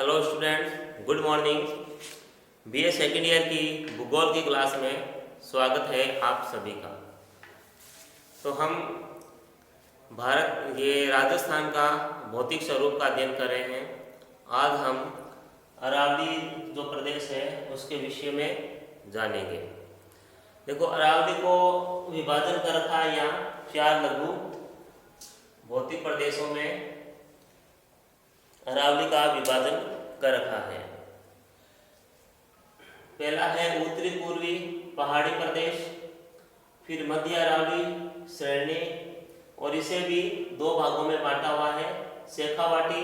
Hello students, good morning. BA second year की भूगोल की क्लास में स्वागत है आप सभी का। तो हम राजस्थान का भौतिक स्वरूप का अध्ययन कर रहे हैं। आज हम अरावली जो प्रदेश है उसके विषय में जानेंगे। देखो, अरावली को विभाजन कर रखा है यहाँ 4 लघु भौतिक प्रदेशों में अरावली का विभाजन कर रखा है। पहला है उत्तरी पूर्वी पहाड़ी प्रदेश, फिर मध्य अरावली श्रेणी, और इसे भी 2 भागों में बांटा हुआ है, शेखावाटी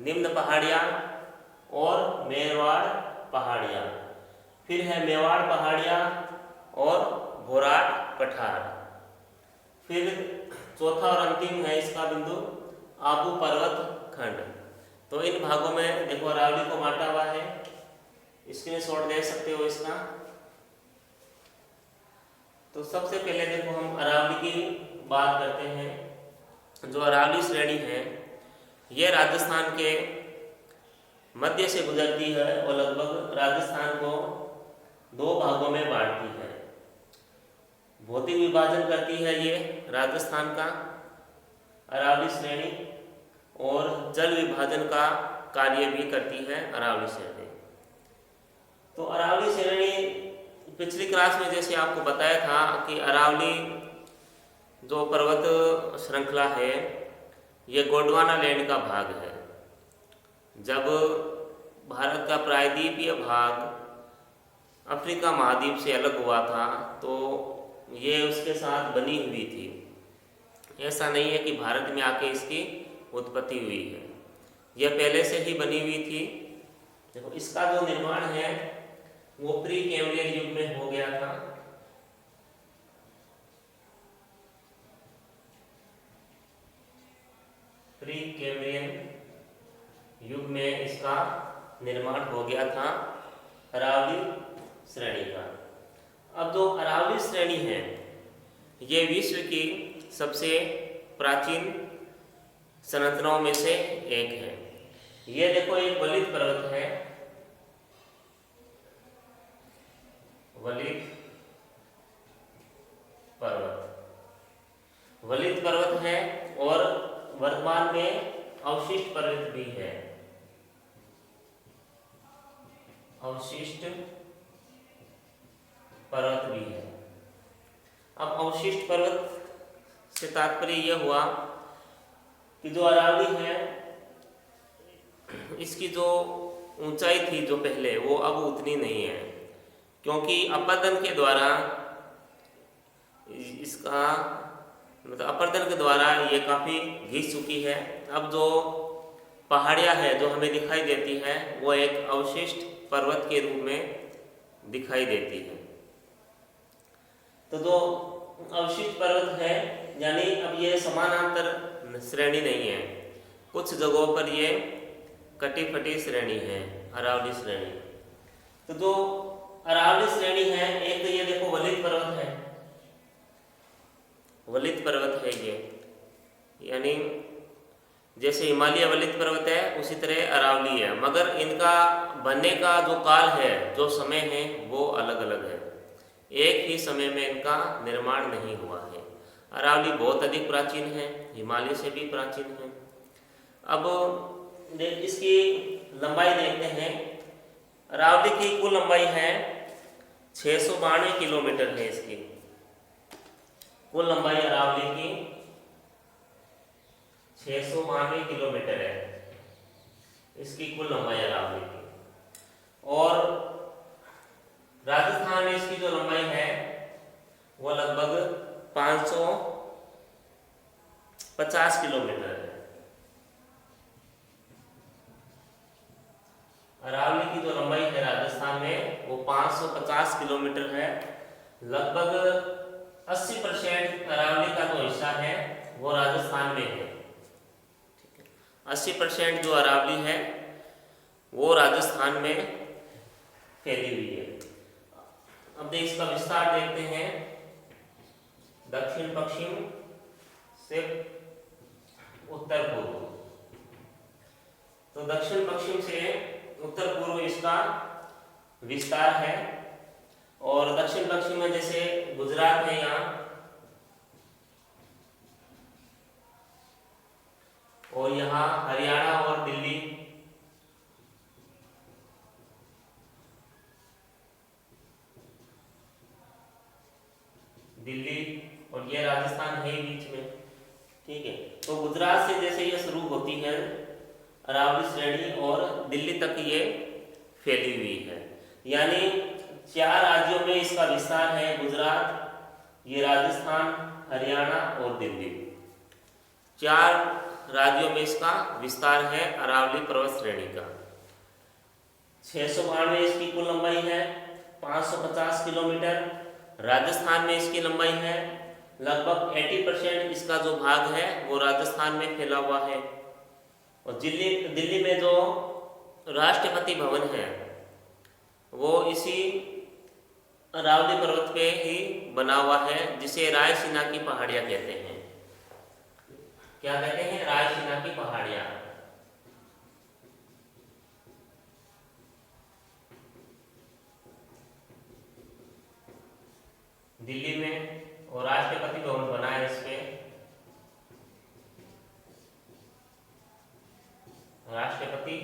निम्न पहाड़ियाँ और मेवाड़ पहाड़ियाँ। फिर है मेवाड़ पहाड़ियाँ और घोराट पठार। फिर चौथा और अंतिम है इसका बिंदु आबू पर्वत खंड। तो इन भागों में देखो अरावली को बांटा हुआ है। स्क्रीनशॉट देख सकते हो इसका। तो सबसे पहले देखो हम अरावली की बात करते हैं। जो अरावली श्रेणी है ये राजस्थान के मध्य से गुजरती है और लगभग राजस्थान को 2 भागों में बांटती है। भौतिक विभाजन करती है ये राजस्थान का अरावली श्रेणी, और जल विभाजन का कार्य भी करती है अरावली श्रेणी। तो अरावली श्रेणी पिछली क्लास में जैसे आपको बताया था कि अरावली जो पर्वत श्रृंखला है ये गोंडवाना लैंड का भाग है। जब भारत का प्रायद्वीपीय भाग अफ्रीका महाद्वीप से अलग हुआ था तो ये उसके साथ बनी हुई थी। ऐसा नहीं है कि भारत में आके इसकी उत्पत्ति हुई है, यह पहले से ही बनी हुई थी। देखो, इसका जो निर्माण है वो प्री कैम्ब्रियन युग में हो गया था। प्री कैम्ब्रियन युग में इसका निर्माण हो गया था अरावली श्रेणी का। अब जो अरावली श्रेणी है ये विश्व की सबसे प्राचीन संरचनाओं में से एक है। ये देखो एक वलित पर्वत है, वलित पर्वत है, और वर्तमान में अवशिष्ट पर्वत भी है। अवशिष्ट पर्वत भी है। अब अवशिष्ट पर्वत से तात्पर्य यह हुआ कि जो अरावली है इसकी जो ऊंचाई थी जो पहले वो अब उतनी नहीं है, क्योंकि अपरदन के द्वारा इसका मतलब अपरदन के द्वारा ये काफ़ी घिस चुकी है। अब जो पहाड़ियाँ है जो हमें दिखाई देती है वो एक अवशिष्ट पर्वत के रूप में दिखाई देती है। तो जो अवशिष्ट पर्वत है यानी अब ये समानांतर श्रेणी नहीं है, कुछ जगहों पर ये कटी फटी श्रेणी है अरावली श्रेणी। तो जो अरावली श्रेणी है, एक तो ये देखो वलित पर्वत है, वलित पर्वत है ये, यानी जैसे हिमालय वलित पर्वत है उसी तरह अरावली है, मगर इनका बनने का जो काल है जो समय है वो अलग अलग है। एक ही समय में इनका निर्माण नहीं हुआ है। अरावली बहुत अधिक प्राचीन है, हिमालय से भी प्राचीन है। अब इसकी लंबाई देखते हैं। अरावली की कुल लंबाई है 692 किलोमीटर है। इसकी कुल लंबाई अरावली की 692 किलोमीटर है, इसकी कुल लंबाई अरावली की। और राजस्थान में इसकी जो लंबाई है वो लगभग 550 किलोमीटर है। अरावली की जो लंबाई है राजस्थान में वो 550 किलोमीटर है। लगभग 80% अरावली का जो हिस्सा है वो राजस्थान में है। 80% जो अरावली है वो राजस्थान में फैली हुई है। अब इसका विस्तार देखते हैं दक्षिण पश्चिम से उत्तर पूर्व। तो तो दक्षिण पश्चिम से उत्तर पूर्व इसका विस्तार है। और दक्षिण पश्चिम में जैसे गुजरात है यहाँ, और यहाँ हरियाणा और दिल्ली, और ये राजस्थान है बीच में। ठीक है, तो गुजरात से जैसे ये शुरू होती है अरावली श्रेणी और दिल्ली तक ये फैली हुई है, यानी 4 राज्यों में इसका विस्तार है। गुजरात, ये राजस्थान, हरियाणा और दिल्ली, 4 राज्यों में इसका विस्तार है अरावली पर्वत श्रेणी का। 692 इसकी कुल लंबाई है, 550 किलोमीटर। राजस्थान में इसकी लंबाई है लगभग 80% इसका जो भाग है वो राजस्थान में फैला हुआ है। और दिल्ली में जो राष्ट्रपति भवन है वो इसी अरावली पर्वत पे ही बना हुआ है, जिसे रायसीना की पहाड़ियां कहते हैं। क्या कहते हैं? रायसीना की पहाड़ियां। दिल्ली में, और राष्ट्रपति भवन बना है इस पे। राष्ट्रपति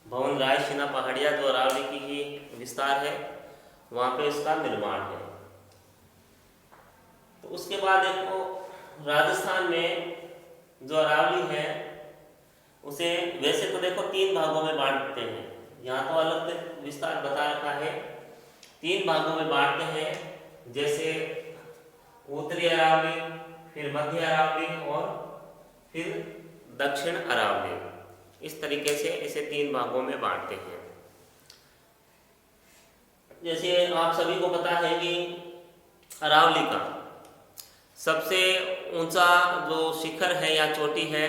भवन रायसीना पहाड़ियां जो अरावली की ही विस्तार है, वहां पे इसका निर्माण है। तो उसके बाद देखो राजस्थान में जो अरावली है उसे वैसे तो देखो 3 भागों में बांटते हैं, यहाँ तो अलग से विस्तार बता रखा है। 3 भागों में बांटते हैं, जैसे उत्तरी अरावली, फिर मध्य अरावली और फिर दक्षिण अरावली। इस तरीके से इसे 3 भागों में बांटते हैं। जैसे आप सभी को पता है कि अरावली का सबसे ऊंचा जो शिखर है या चोटी है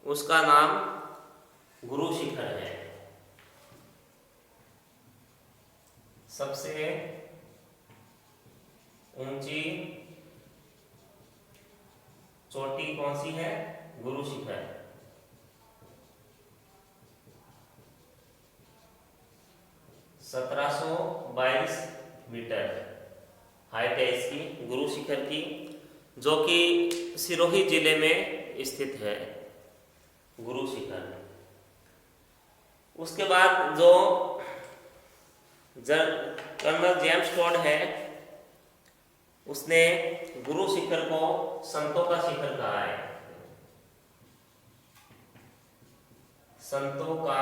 उसका नाम गुरु शिखर है। सबसे ऊंची चोटी कौन सी है? गुरु शिखर। 1722 मीटर हाइट है इसकी, गुरु शिखर की, जो कि सिरोही जिले में स्थित है गुरु शिखर। उसके बाद जो कर्नल जेम्स टॉड है उसने गुरु शिखर को संतों का शिखर कहा है। संतों का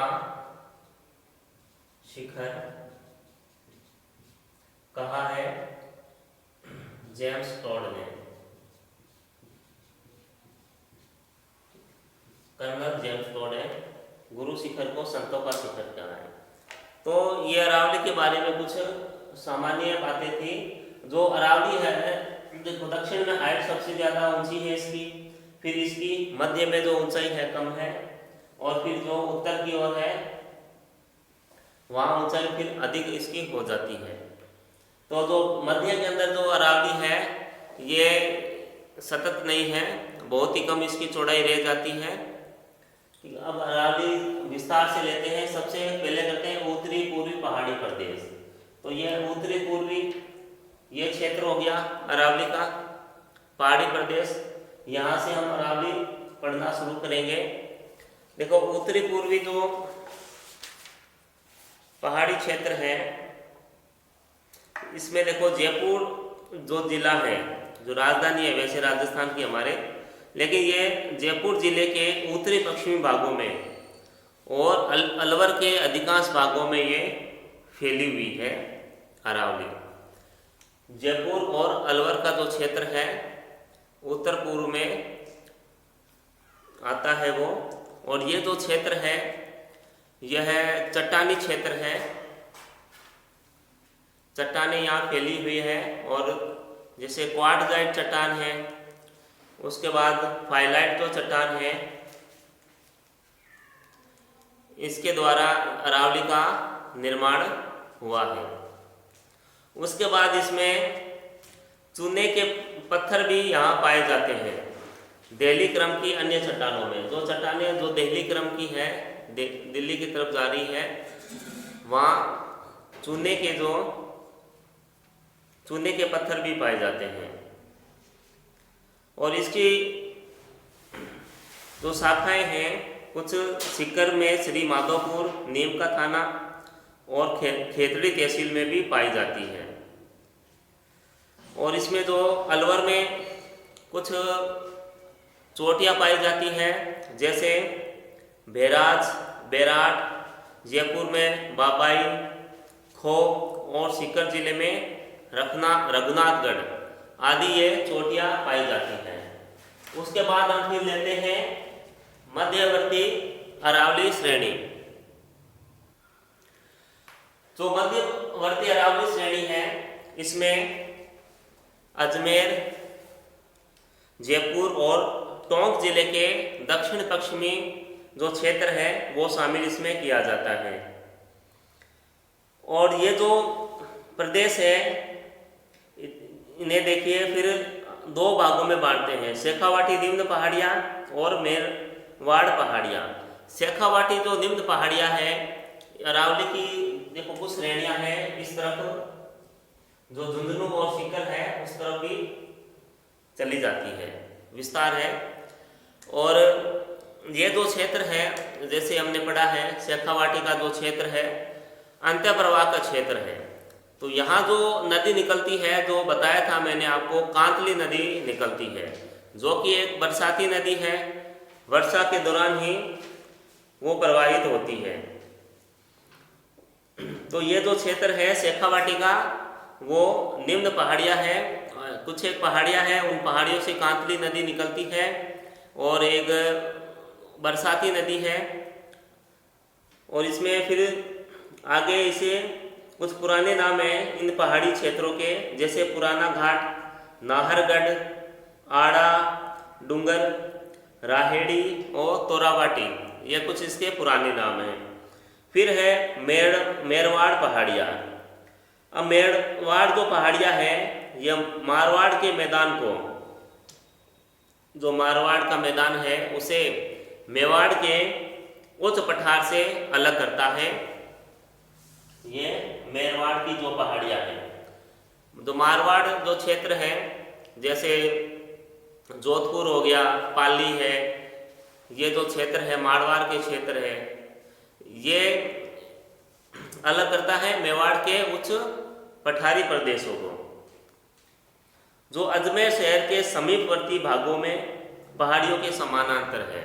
शिखर कहा है जेम्स टॉड ने। कर्नल जेम्स टॉड ने गुरु शिखर को संतों का शिखर कहा है। तो ये अरावली के बारे में कुछ सामान्य बातें थी। जो अरावली है देखो दक्षिण में हाइट सबसे ज़्यादा ऊंची है इसकी, फिर इसकी मध्य में जो ऊंचाई है कम है, और फिर जो उत्तर की ओर है वहाँ ऊंचाई फिर अधिक इसकी हो जाती है। तो जो मध्य के अंदर जो अरावली है ये सतत नहीं है, बहुत ही कम इसकी चौड़ाई रह जाती है। अब अरावली विस्तार से लेते हैं। सबसे पहले करते हैं उत्तरी पूर्वी पहाड़ी प्रदेश। तो ये उत्तरी पूर्वी ये क्षेत्र हो गया अरावली का पहाड़ी प्रदेश। यहाँ से हम अरावली पढ़ना शुरू करेंगे। देखो उत्तरी पूर्वी जो पहाड़ी क्षेत्र है इसमें देखो जयपुर जो जिला है, जो राजधानी है वैसे राजस्थान की हमारे, लेकिन ये जयपुर जिले के उत्तरी पश्चिमी भागों में और अलवर के अधिकांश भागों में ये फैली हुई है अरावली। जयपुर और अलवर का जो क्षेत्र है उत्तर पूर्व में आता है वो, और ये जो क्षेत्र है यह चट्टानी क्षेत्र है। चट्टानें यहाँ फैली हुई है, और जैसे क्वार्टजाइट चट्टान है, उसके बाद फाइलाइट जो चट्टान है, इसके द्वारा अरावली का निर्माण हुआ है। उसके बाद इसमें चूने के पत्थर भी यहाँ पाए जाते हैं। देहली क्रम की अन्य चट्टानों में, जो चट्टानें जो देहली क्रम की है, दिल्ली की तरफ जा रही है, वहाँ चूने के पत्थर भी पाए जाते हैं। और इसकी जो शाखाएं हैं कुछ सीकर में श्री माधोपुर, नीम का थाना और खेतड़ी तहसील में भी पाई जाती है। और इसमें जो अलवर में कुछ चोटियाँ पाई जाती हैं, जैसे बैराज, बैराट, जयपुर में बाबाई, खो और सीकर जिले में रघुनाथगढ़ आदि ये चोटियाँ पाई जाती हैं। उसके बाद हम फिर लेते हैं मध्यवर्ती अरावली श्रेणी। जो मध्यवर्ती अरावली श्रेणी है, इसमें अजमेर, जयपुर और टोंक जिले के दक्षिण पश्चिमी जो क्षेत्र है वो शामिल इसमें किया जाता है। और ये जो प्रदेश है इन्हें देखिए फिर दो भागों में बांटते हैं, शेखावाटी निम्न पहाड़ियाँ और मेरवाड़ पहाड़ियाँ। शेखावाटी जो निम्न पहाड़ियाँ है, अरावली की देखो कुछ श्रेणियाँ हैं, इस तरफ जो झुंझुनू और सीकर है उस तरफ भी चली जाती है, विस्तार है। और ये जो क्षेत्र है, जैसे हमने पढ़ा है, शेखावाटी का जो क्षेत्र है अंत्य प्रवाह का क्षेत्र है। तो यहाँ जो नदी निकलती है, जो बताया था मैंने आपको, कांतली नदी निकलती है, जो कि एक बरसाती नदी है, वर्षा के दौरान ही वो प्रवाहित होती है। तो ये जो क्षेत्र है शेखावाटी का, वो निम्न पहाड़ियाँ है, कुछ एक पहाड़ियाँ हैं, उन पहाड़ियों से कांतली नदी निकलती है और एक बरसाती नदी है। और इसमें फिर आगे इसे कुछ पुराने नाम हैं इन पहाड़ी क्षेत्रों के, जैसे पुराना घाट, नाहरगढ़, आड़ा, डूंगर, राहेड़ी और तोरावाटी, ये कुछ इसके पुराने नाम हैं। फिर है मेरवाड़ पहाड़ियाँ। अब मेरवाड़ जो पहाड़ियाँ हैं, यह मारवाड़ के मैदान को, जो मारवाड़ का मैदान है उसे मेवाड़ के उच्च पठार से अलग करता है। ये मेरवाड़ की जो पहाड़ियाँ हैं, जो मारवाड़ जो क्षेत्र है, जैसे जोधपुर हो गया, पाली है, ये जो क्षेत्र है मारवाड़ के क्षेत्र है, ये अलग करता है मेवाड़ के उच्च पठारी प्रदेशों को। जो अजमेर शहर के समीपवर्ती भागों में पहाड़ियों के समानांतर है,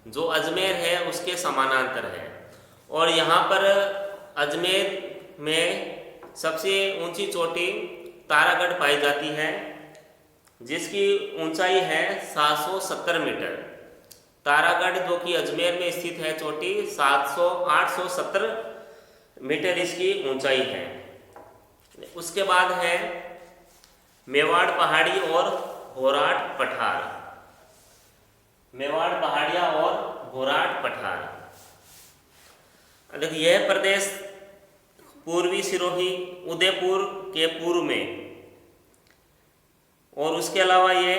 जो अजमेर है उसके समानांतर है। और यहाँ पर अजमेर में सबसे ऊंची चोटी तारागढ़ पाई जाती है, जिसकी ऊंचाई है 770 मीटर। तारागढ़ जो कि अजमेर में स्थित है चोटी, 870 मीटर इसकी ऊंचाई है। उसके बाद है मेवाड़ पहाड़ी और घोराट पठार। मेवाड़ पहाड़ियाँ और घोराट पठार, देखिए यह प्रदेश पूर्वी सिरोही, उदयपुर के पूर्व में, और उसके अलावा ये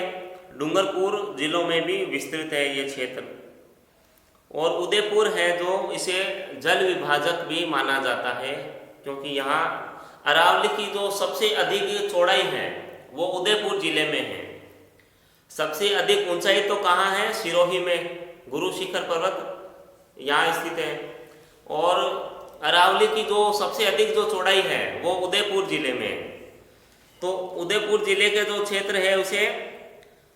डूंगरपुर जिलों में भी विस्तृत है ये क्षेत्र। और उदयपुर है जो इसे जल विभाजक भी माना जाता है, क्योंकि यहाँ अरावली की जो सबसे अधिक चौड़ाई है वो उदयपुर जिले में है। सबसे अधिक ऊंचाई तो कहाँ है? सिरोही में, गुरु शिखर पर्वत यहाँ स्थित है। और अरावली की जो सबसे अधिक जो चौड़ाई है वो उदयपुर जिले में है। तो उदयपुर जिले के जो क्षेत्र है उसे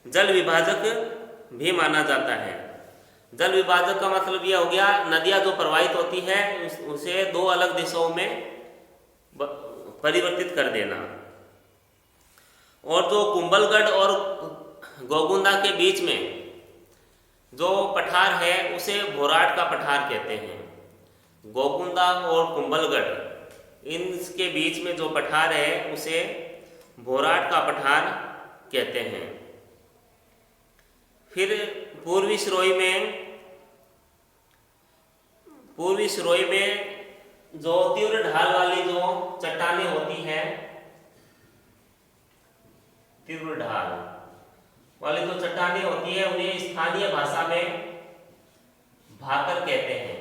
जल विभाजक भी माना जाता है। जल विभाजक का मतलब यह हो गया, नदियाँ जो प्रवाहित होती है उसे दो अलग दिशाओं में परिवर्तित कर देना। और जो कुंभलगढ़ और गोगुंदा के बीच में जो पठार है उसे भोराट का पठार कहते हैं। गोगुंदा और कुंभलगढ़ इनके बीच में जो पठार है उसे भोराट का पठार कहते हैं। फिर पूर्वी सिरोही में जो तीव्र ढाल वाली जो चट्टानें होती हैं, तीव्र ढाल वाली जो चट्टानें होती है उन्हें स्थानीय भाषा में भाकर कहते हैं।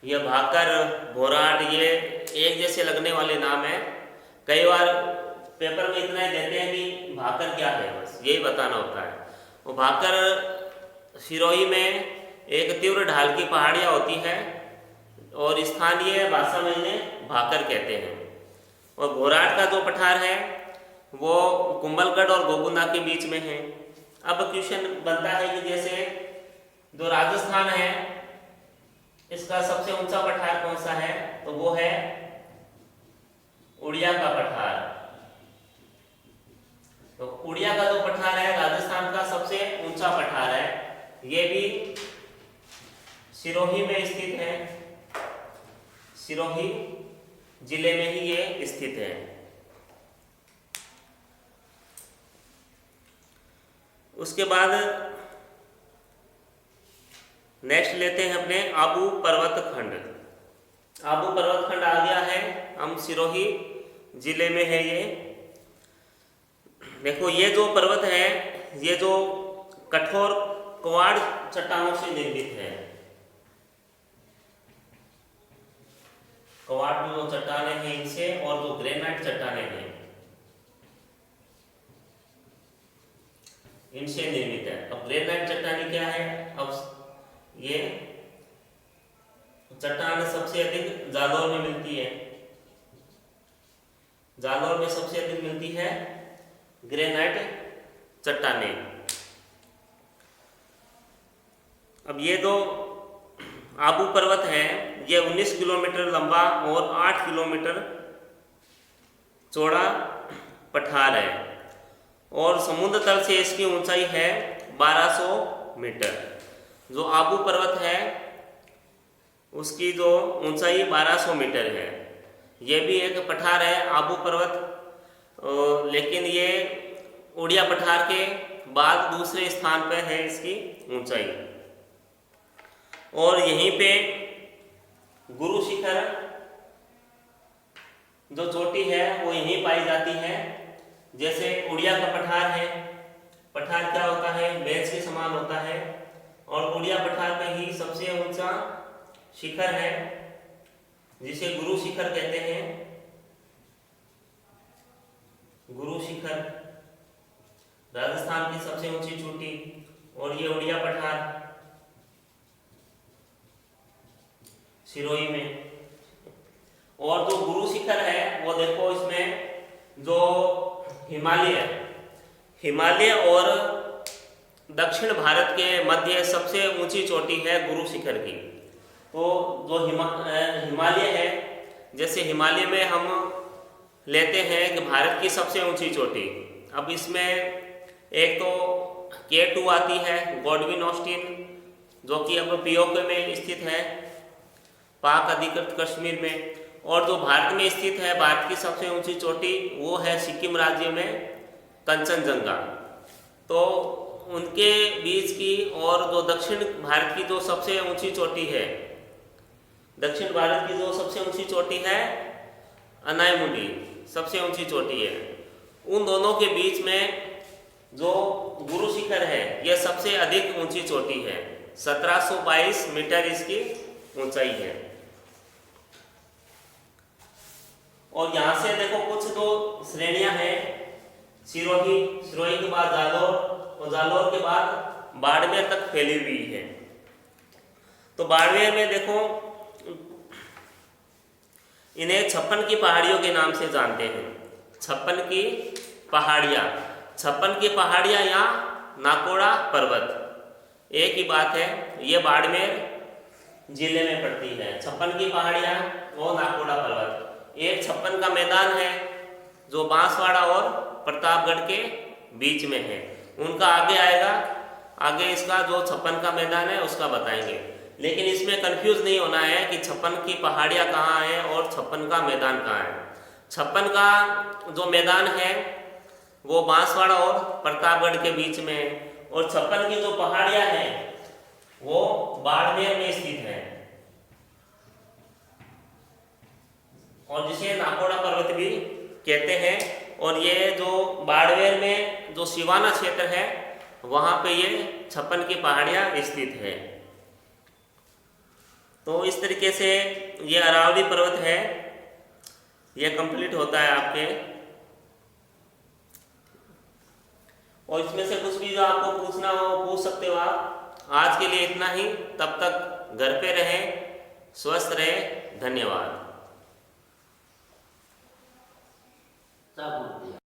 ये भाकर, भोराट, ये एक जैसे लगने वाले नाम हैं। कई बार पेपर में इतना ही देते हैं कि भाकर क्या है, बस यही बताना होता है। वो भाकर सिरोही में एक तीव्र ढाल की पहाड़ियाँ होती है और स्थानीय भाषा में इन्हें भाकर कहते हैं। और भोराट का जो पठार है वो कुंभलगढ़ और गोगुंदा के बीच में है। अब क्वेश्चन बनता है कि जैसे जो राजस्थान है इसका सबसे ऊंचा पठार कौन सा है, तो वो है उड़िया का पठार। तो उड़िया का जो पठार है राजस्थान का सबसे ऊंचा पठार है, ये भी सिरोही में स्थित है, सिरोही जिले में ही ये स्थित है। उसके बाद नेक्स्ट लेते हैं अपने आबू पर्वत खंड। आबू पर्वत खंड आ गया है, हम सिरोही जिले में है ये। देखो ये जो पर्वत है ये जो कठोर क्वार्ट्ज चट्टानों से निर्मित है। क्वार्ट्ज जो चट्टानें हैं इनसे, और जो ग्रेनाइट चट्टानें हैं इनसे निर्मित है। अब ग्रेनाइट चट्टानें क्या है, अब ये चट्टान सबसे अधिक जालौर में मिलती है। जालौर में सबसे अधिक मिलती है ग्रेनाइट चट्टानें। अब ये जो आबू पर्वत है ये 19 किलोमीटर लंबा और 8 किलोमीटर चौड़ा पठार है और समुद्र तल से इसकी ऊंचाई है 1200 मीटर। जो आबू पर्वत है उसकी जो ऊंचाई 1200 मीटर है। ये भी एक पठार है आबू पर्वत, लेकिन ये उड़िया पठार के बाद दूसरे स्थान पर है इसकी ऊंचाई। और यहीं पे गुरु शिखर जो चोटी है वो यहीं पाई जाती है। जैसे उड़िया का पठार है, पठार क्या होता है, बेंच के समान होता है, और उड़िया पठार पे ही सबसे ऊंचा शिखर है जिसे गुरु शिखर कहते हैं। गुरु शिखर राजस्थान की सबसे ऊंची चोटी, और ये उड़िया पठार सिरोही में। और जो गुरु शिखर है वो देखो इसमें जो हिमालय और दक्षिण भारत के मध्य सबसे ऊंची चोटी है गुरु शिखर की। तो जो हिमालय है, जैसे हिमालय में हम लेते हैं कि भारत की सबसे ऊंची चोटी, अब इसमें एक तो K2 आती है गॉडविन ऑस्टिन, जो कि अब पीओके में स्थित है, पाक अधिकृत कश्मीर में। और जो भारत में स्थित है, भारत की सबसे ऊंची चोटी, वो है सिक्किम राज्य में कंचनजंगा। तो उनके बीच की और जो दक्षिण भारत की जो सबसे ऊंची चोटी है, दक्षिण भारत की जो सबसे ऊंची चोटी है अनायमुडी सबसे ऊंची चोटी है। उन दोनों के बीच में जो गुरु शिखर है यह सबसे अधिक ऊंची चोटी है, 1722 मीटर इसकी ऊंचाई है। और यहाँ से देखो कुछ तो श्रेणियां हैं, सिरोही के बाद जालौर, और जालौर के बाद बाड़मेर तक फैली हुई है। तो बाड़मेर में देखो इन्हें 56 की पहाड़ियों के नाम से जानते हैं। 56 की पहाड़ियाँ, 56 की पहाड़ियाँ या नाकोड़ा पर्वत एक ही बात है, ये बाड़मेर जिले में पड़ती है। 56 की पहाड़ियाँ और नाकोड़ा पर्वत। एक 56 का मैदान है जो बांसवाड़ा और प्रतापगढ़ के बीच में है, उनका आगे आएगा, आगे इसका जो 56 का मैदान है उसका बताएंगे। लेकिन इसमें कंफ्यूज नहीं होना है कि 56 की पहाड़ियाँ कहाँ हैं और 56 का मैदान कहाँ है। 56 का जो मैदान है वो बांसवाड़ा और प्रतापगढ़ के बीच में है, और 56 की जो पहाड़ियाँ हैं वो बाड़मेर में स्थित है, और जिसे नाकोड़ा पर्वत भी कहते हैं। और ये जो बाड़मेर में जो सिवाना क्षेत्र है वहाँ पे ये 56 की पहाड़ियाँ स्थित है। तो इस तरीके से ये अरावली पर्वत है, ये कंप्लीट होता है आपके। और इसमें से कुछ भी जो आपको पूछना हो पूछ सकते हो आप। आज के लिए इतना ही, तब तक घर पे रहें, स्वस्थ रहें। धन्यवाद।